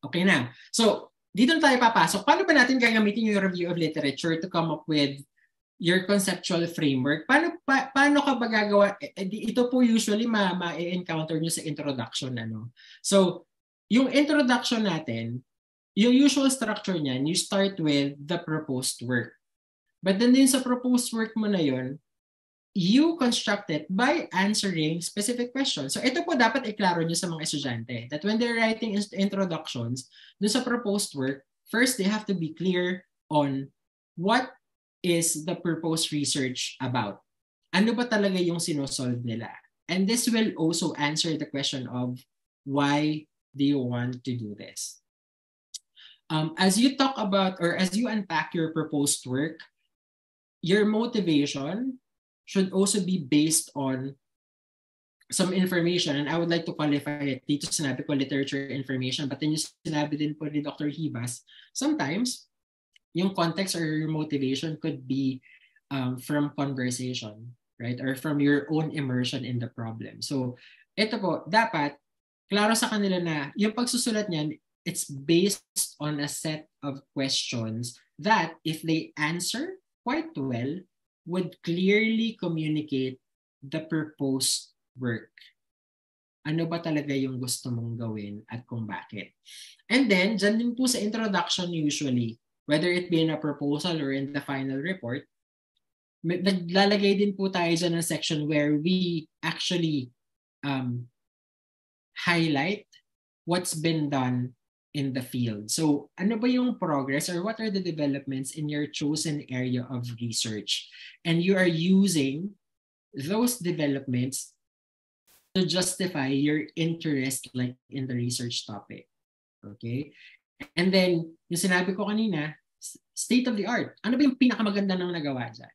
Okay na. So, dito na tayo papasok. Paano ba natin gagamitin yung review of literature to come up with your conceptual framework? Paano ka ba gagawa? Ito po usually ma-encounter nyo sa introduction. So, yung introduction natin, yung usual structure niyan, you start with the proposed work. But then din sa proposed work mo na yun, you construct it by answering specific questions. So ito po dapat iklaro nyo sa mga estudyante that when they're writing introductions dun sa proposed work, first they have to be clear on what is the proposed research about. Ano ba talaga yung sinosolve nila? And this will also answer the question of why do you want to do this? As you talk about or as you unpack your proposed work, your motivation should also be based on some information. And I would like to qualify it. Dito sinabi ko literature information, but then yung sinabi din po ni Dr. Hibas, sometimes yung context or your motivation could be from conversation, right? Or from your own immersion in the problem. So ito po, dapat klaro sa kanila na yung pagsusulat niyan, it's based on a set of questions that if they answer quite well, would clearly communicate the proposed work. Ano ba talaga yung gusto mong gawin at kung bakit. And then, dyan din po sa introduction usually, whether it be in a proposal or in the final report, naglalagay din po tayo dyan ng section where we actually highlight what's been done in the field. So, ano ba yung progress or what are the developments in your chosen area of research? And you are using those developments to justify your interest like in the research topic. Okay? And then, yung sinabi ko kanina, state of the art. Ano ba yung pinakamaganda ng nagawa dyan?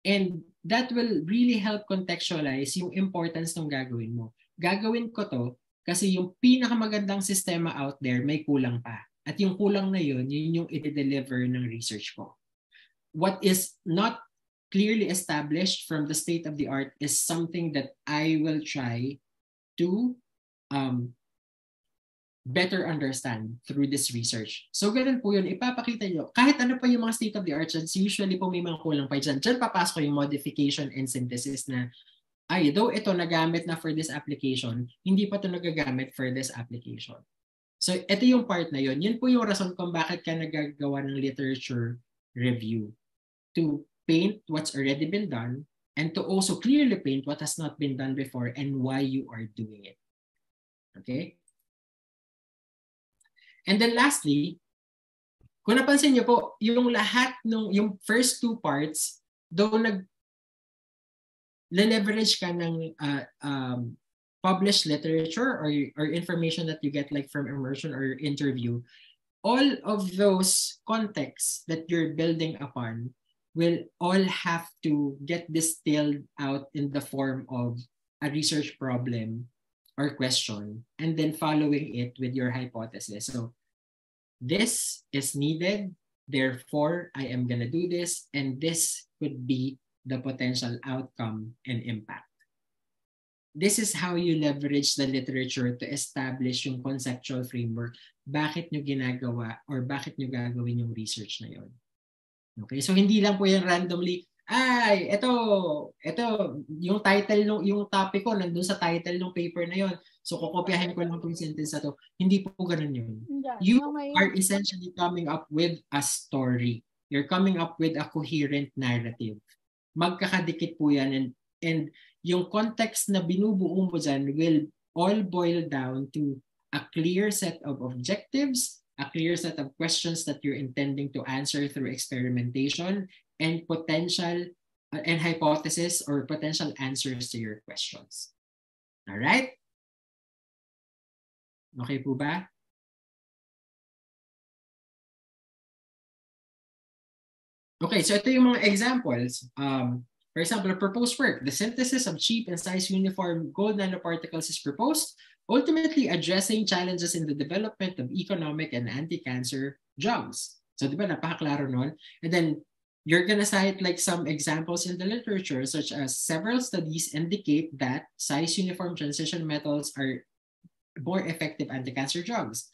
And that will really help contextualize yung importance ng gagawin mo. Gagawin ko to kasi yung pinakamagandang sistema out there may kulang pa. At yung kulang na yun yung i-deliver ng research ko. What is not clearly established from the state of the art is something that I will try to better understand through this research. So ganun po yun, ipapakita nyo. Kahit ano pa yung mga state of the art, usually po may mga kulang pa dyan. Dyan papasok yung modification and synthesis na though ito nagamit na for this application, hindi pa ito nagagamit for this application. So ito yung part na yun. Yun po yung rason kung bakit ka nagagawa ng literature review. To paint what's already been done and to also clearly paint what has not been done before and why you are doing it. Okay? And then lastly, kung napansin niyo po, yung lahat yung first two parts, though leverage ka ng published literature or information that you get like from immersion or interview, all of those contexts that you're building upon will all have to get distilled out in the form of a research problem or question, and then following it with your hypothesis. So this is needed, therefore I am gonna do this, and this could be the potential outcome and impact. This is how you leverage the literature to establish yung conceptual framework. Bakit nyo ginagawa or bakit nyo gagawin yung research na yun. Okay, so hindi lang po yung randomly, ito, yung title, yung topic ko, nandun sa title ng paper na yun. So, kukopyahin ko lang itong sentence na to. Hindi po ganun yun. You are essentially coming up with a story. You're coming up with a coherent narrative. Magkakadikit po yan. And yung context na binubuo mo dyan will all boil down to a clear set of objectives, a clear set of questions that you're intending to answer through experimentation, and potential and hypothesis or potential answers to your questions. All right? Okay po ba? Okay, so ito yung mga examples. For example, a proposed work. The synthesis of cheap and size uniform gold nanoparticles is proposed, ultimately addressing challenges in the development of economic and anti-cancer drugs. So, di ba, napakaklaro nun? And then, you're gonna cite like some examples in the literature, such as several studies indicate that size uniform transition metals are more effective anti-cancer drugs.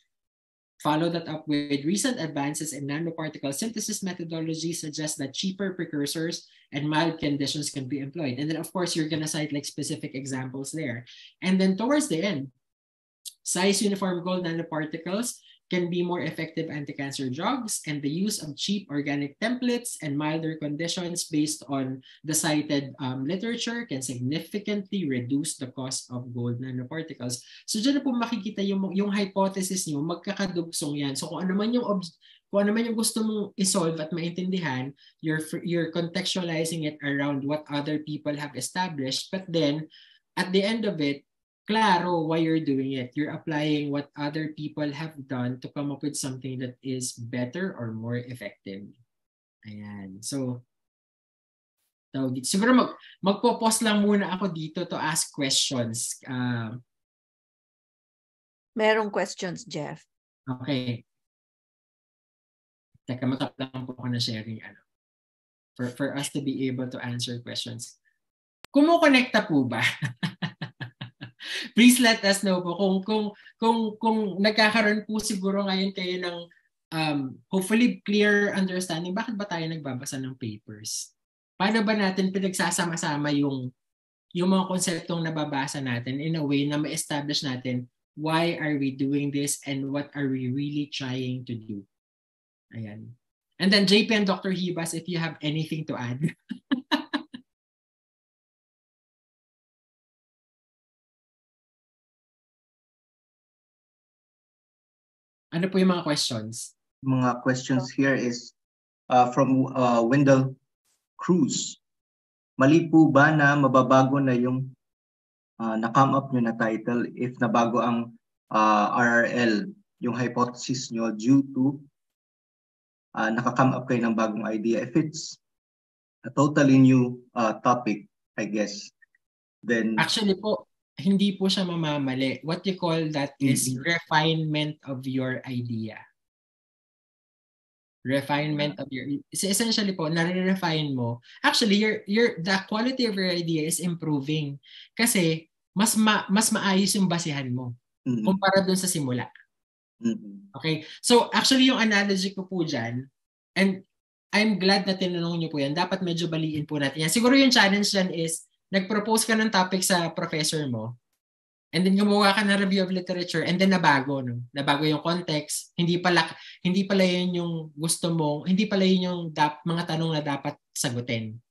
Follow that up with recent advances in nanoparticle synthesis methodology suggest that cheaper precursors and mild conditions can be employed. And then, of course, you're going to cite like specific examples there. And then towards the end, size uniform gold nanoparticles can be more effective anti-cancer drugs, and the use of cheap organic templates and milder conditions based on the cited literature can significantly reduce the cost of gold nanoparticles. So dyan na po makikita yung hypothesis nyo, magkakadugsong yan. So kung ano man yung gusto mong isolve at maintindihan, you're contextualizing it around what other people have established, but then at the end of it, klaro why you're doing it. You're applying what other people have done to come up with something that is better or more effective. Ayan. So, siguro magpo-pause lang muna ako dito to ask questions. Merong questions, Jeff. Okay. Teka, matap lang po ako na sharing for us to be able to answer questions. Kumukonekta po ba? Please let us know po kung nagkakaroon po siguro ngayon kayo ng hopefully clear understanding bakit ba tayo nagbabasa ng papers. Paano ba natin pinagsasama-sama yung mga konseptong nababasa natin in a way na ma-establish natin why are we doing this and what are we really trying to do. Ayan. And then JP and Dr. Hibas, if you have anything to add. Ano po yung mga questions? Mga questions here is from Wendell Cruz. Mali po ba na mababago na yung na-come up nyo na title if nabago ang RRL, yung hypothesis nyo due to naka-come up kayo ng bagong idea? If it's a totally new topic, I guess, then... Actually po, hindi po siya mamamali. What you call that is refinement of your idea. Refinement of your... Essentially po, nare-refine mo. Actually, the quality of your idea is improving. Kasi, mas maayos yung basihan mo kumpara dun sa simula. Okay? So, actually, yung analogy ko po dyan, and I'm glad na tinanong nyo po yan, dapat medyo baliin po natin yan. Siguro yung challenge dyan is, nag-propose ka ng topic sa professor mo, and then gumawa ka ng review of literature, and then nabago, no? Nabago yung context, hindi pala yun yung gusto mo, hindi pala yun yung mga tanong na dapat sagutin.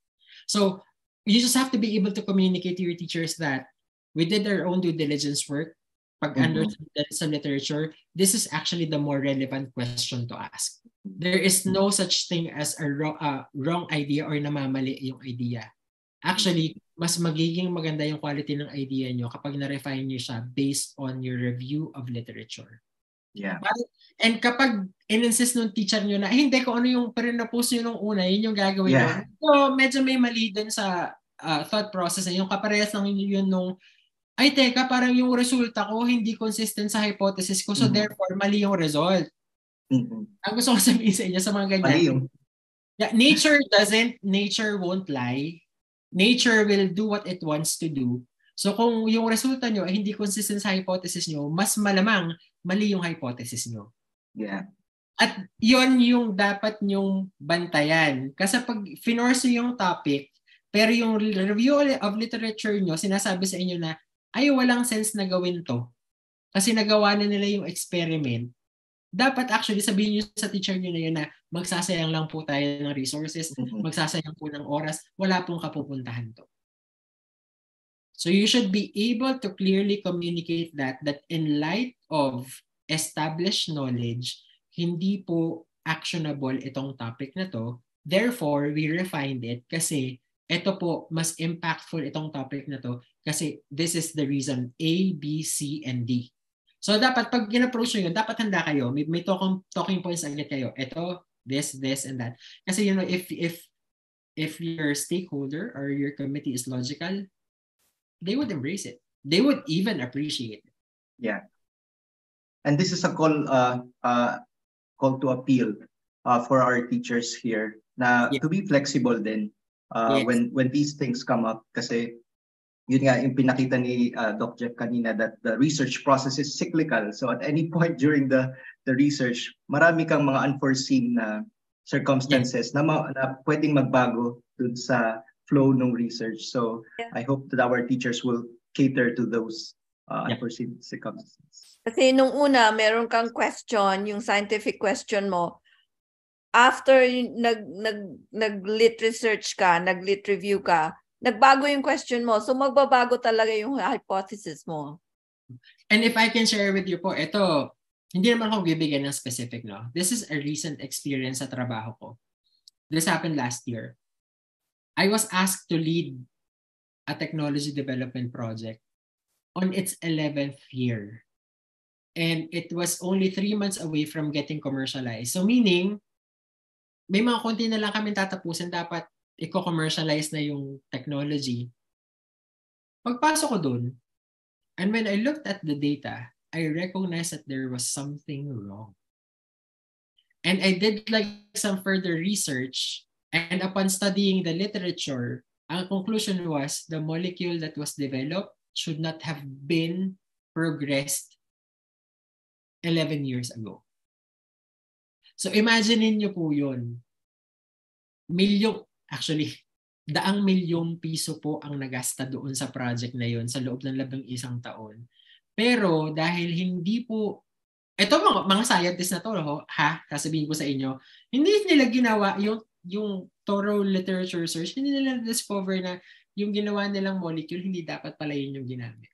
So, you just have to be able to communicate to your teachers that we did our own due diligence work. Pag understand sa literature, this is actually the more relevant question to ask. There is no such thing as a wrong idea or namamali yung idea. Actually, mas magiging maganda yung quality ng idea nyo kapag na-refine nyo siya based on your review of literature. Yeah. And kapag in-insist nung teacher nyo na, hindi ko ano yung pinapost nyo nung una, yun yung gagawin nyo. So, medyo may mali dun sa thought process. Yung kaparehas lang yun nung, ay teka, parang yung resulta ko hindi consistent sa hypothesis ko, so therefore, mali yung result. Ang gusto ko sabihin sa inyo sa mga ganyan. Mali yung... Yeah, nature won't lie. Nature will do what it wants to do. So kung yung resulta nyo ay hindi consistent sa hypothesis nyo, mas malamang mali yung hypothesis nyo. Yeah. At yon yung dapat nyong bantayan. Kasi pag finorce yung topic, pero yung review of literature nyo, sinasabi sa inyo na, ay walang sense na gawin to. Kasi nagawa na nila yung experiment. Dapat actually sabihin nyo sa teacher nyo na yun na magsasayang lang po tayo ng resources, magsasayang po ng oras, wala pong kapupuntahan to. So you should be able to clearly communicate that in light of established knowledge, hindi po actionable itong topic na to. Therefore, we refined it kasi ito po, mas impactful itong topic na to kasi this is the reason A, B, C, and D. So dapat pag in-approach nyo yun, dapat handa kayo. May talking points agad kayo. Ito, this, and that. Kasi if your stakeholder or your committee is logical, they would embrace it. They would even appreciate it. Yeah. And this is a call to appeal for our teachers here na to be flexible din when these things come up. Kasi yun nga, yung pinakita ni Doc Jeff kanina that the research process is cyclical. So at any point during the the research, marami kang mga unforeseen na circumstances na pwedeng magbago dun sa flow ng research. So I hope that our teachers will cater to those unforeseen circumstances. Kasi nung una, meron kang question, yung scientific question mo, after nag-lit research ka, nag-lit review ka, nagbago yung question mo. So magbabago talaga yung hypothesis mo. And if I can share with you po, ito, hindi naman ako bibigyan ng specific, no? This is a recent experience sa trabaho ko. This happened last year. I was asked to lead a technology development project on its 11th year. And it was only 3 months away from getting commercialized. So meaning, may mga konti na lang kami tatapusin, dapat i-commercialize na yung technology. Pagpasok ko dun, and when I looked at the data, I recognized that there was something wrong. And I did like some further research, and upon studying the literature, ang conclusion was the molecule that was developed should not have been progressed 11 years ago. So imagine niyo po yun. Daang milyong piso po ang nagasta doon sa project na yun sa loob ng 11 taon. Pero dahil hindi po, ito mga scientists na to, sasabihin ko sa inyo, hindi nila ginawa yung thorough literature research, hindi nila discover na yung ginawa nilang molecule, hindi dapat pala yun yung ginamit.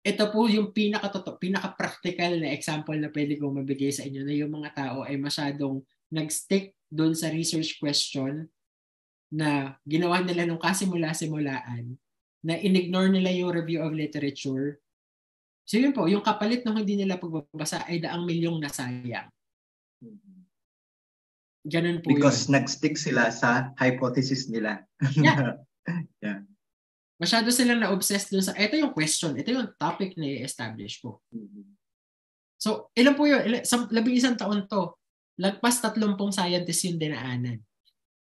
Ito po yung pinaka-practical na example na pwede kong mabigay sa inyo na yung mga tao ay masyadong nag-stick doon sa research question na ginawa nila nung kasimula-simulaan, na in-ignore nila yung review of literature. So yun po, yung kapalit ng hindi nila pagbabasa ay daang milyong nasayang. Ganun po because yun. nag-stick sila sa hypothesis nila. Yeah. Yeah. Masyado silang na-obsessed dun sa, ito yung question, ito yung topic na i-establish ko. So, ilan po yun? 11 taon to. Lagpas 30 scientists yung dinaanan.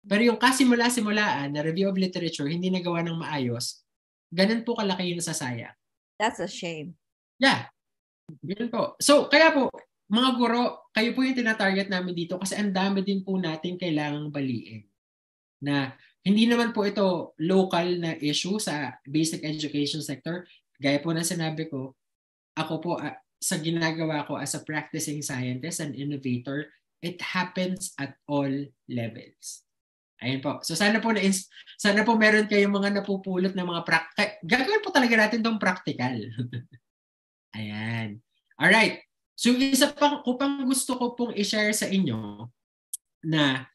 Pero yung kasimula-simulaan na review of literature, hindi nagawa ng maayos, ganun po kalaki yung nasasayang. That's a shame. Yeah. Ganun po. So, kaya po, mga guro, kayo po yung tinatarget namin dito kasi ang dami din po natin kailangang baliin. Na hindi naman po ito local na issue sa basic education sector. Gaya po na sinabi ko, ako po sa ginagawa ko as a practicing scientist and innovator, it happens at all levels. Ayun po. So sana po meron kayong mga napupulot na mga gagawin po talaga natin tong practical. Ayan. Alright. So isa pang gusto ko pong i-share sa inyo na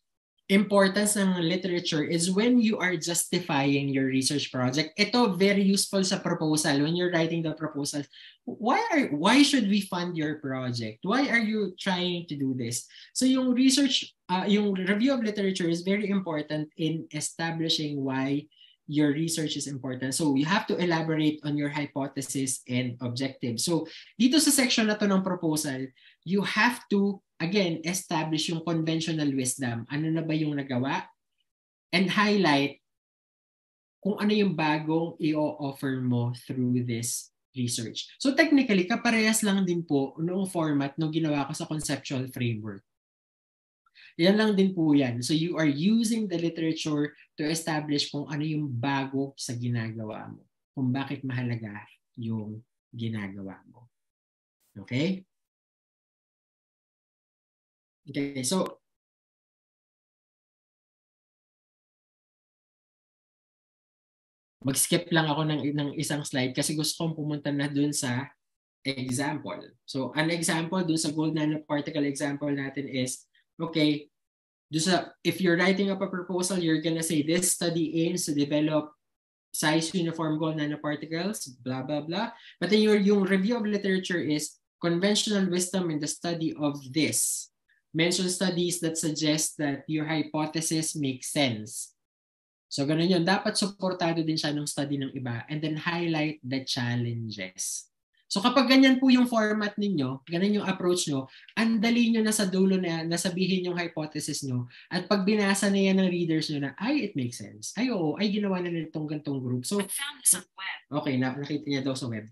importance ng literature is when you are justifying your research project. Ito very useful sa proposal. When you're writing the proposal, why should we fund your project? Why are you trying to do this? So yung research, yung review of literature is very important in establishing why your research is important. So you have to elaborate on your hypothesis and objective. So dito sa section na to ng proposal, you have to again establish yung conventional wisdom. Ano na ba yung nagawa? And highlight kung ano yung bagong i-offer mo through this research. So technically, kaparehas lang din po noong format nung ginawa ko sa conceptual framework. Yan lang din po yan. So you are using the literature to establish kung ano yung bago sa ginagawa mo. Kung bakit mahalaga yung ginagawa mo. Okay? Okay, so mag-skip lang ako ng isang slide kasi gusto kong pumunta na dun sa example. So an example dun sa gold nanoparticle example natin is, okay, if you're writing up a proposal, you're gonna say this study aims to develop size uniform gold nanoparticles, blah, blah, blah. But then yung review of literature is conventional wisdom in the study of this. Mention studies that suggest that your hypothesis makes sense. So ganun yun. Dapat supportado din siya ng study ng iba and then highlight the challenges. So kapag ganyan po yung format ninyo, ganyan yung approach nyo, andali nyo na sa dulo na nasabihin yung hypothesis nyo. At pag binasa na yan ng readers nyo na, ay, it makes sense. Ay, oo, ay, ginawa na nitong gantong group. So, okay, nakita niya daw sa web.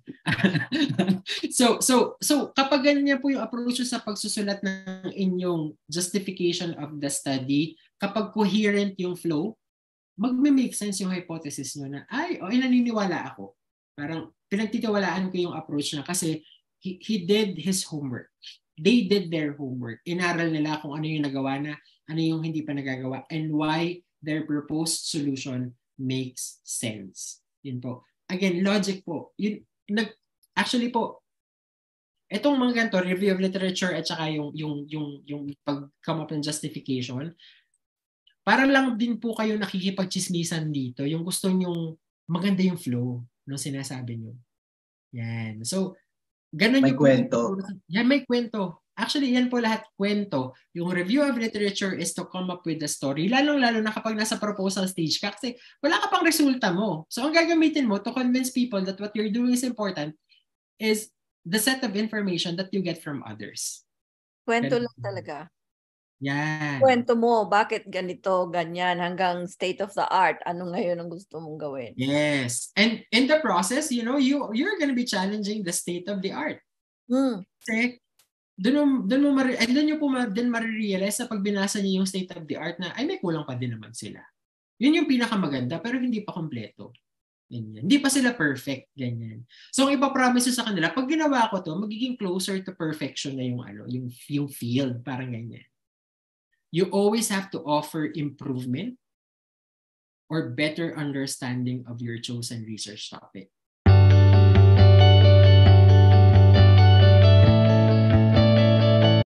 so kapag ganyan po yung approach sa pagsusulat ng inyong justification of the study, kapag coherent yung flow, magme-make sense yung hypothesis nyo na, ay, naniniwala ako. Parang pinagtitiwalaan ko yung approach na kasi he did his homework. They did their homework. Inaral nila kung ano yung nagawa na, ano yung hindi pa nagagawa, and why their proposed solution makes sense. Yun po. Again, logic po. Actually po, itong mga ganito, review of literature at saka yung pag-come up ng justification, parang lang din po kayo nakikipagchismisan dito. Yung gusto nyong maganda yung flow ng sinasabi nyo. Yan. So, ganun may yung kwento. Yan, may kwento. Actually, yan po lahat kwento. Yung review of literature is to come up with a story. Lalong-lalo na kapag nasa proposal stage ka kasi wala ka pang resulta mo. So, ang gagamitin mo to convince people that what you're doing is important is the set of information that you get from others. Kwento lang talaga. Yan. Kwento mo, bakit ganito, ganyan, hanggang state of the art. Ano ngayon ang gusto mong gawin? Yes. And in the process, you're going to be challenging the state of the art. Kasi doon nyo po din marirealize na pag binasa niyo yung state of the art na ay may kulang pa din naman sila. Yun yung pinakamaganda pero hindi pa kompleto. Ganyan. Hindi pa sila perfect, ganyan. So ang ipapromise sa kanila, pag ginawa ko to, magiging closer to perfection na yung field, parang ganyan. You always have to offer improvement or better understanding of your chosen research topic.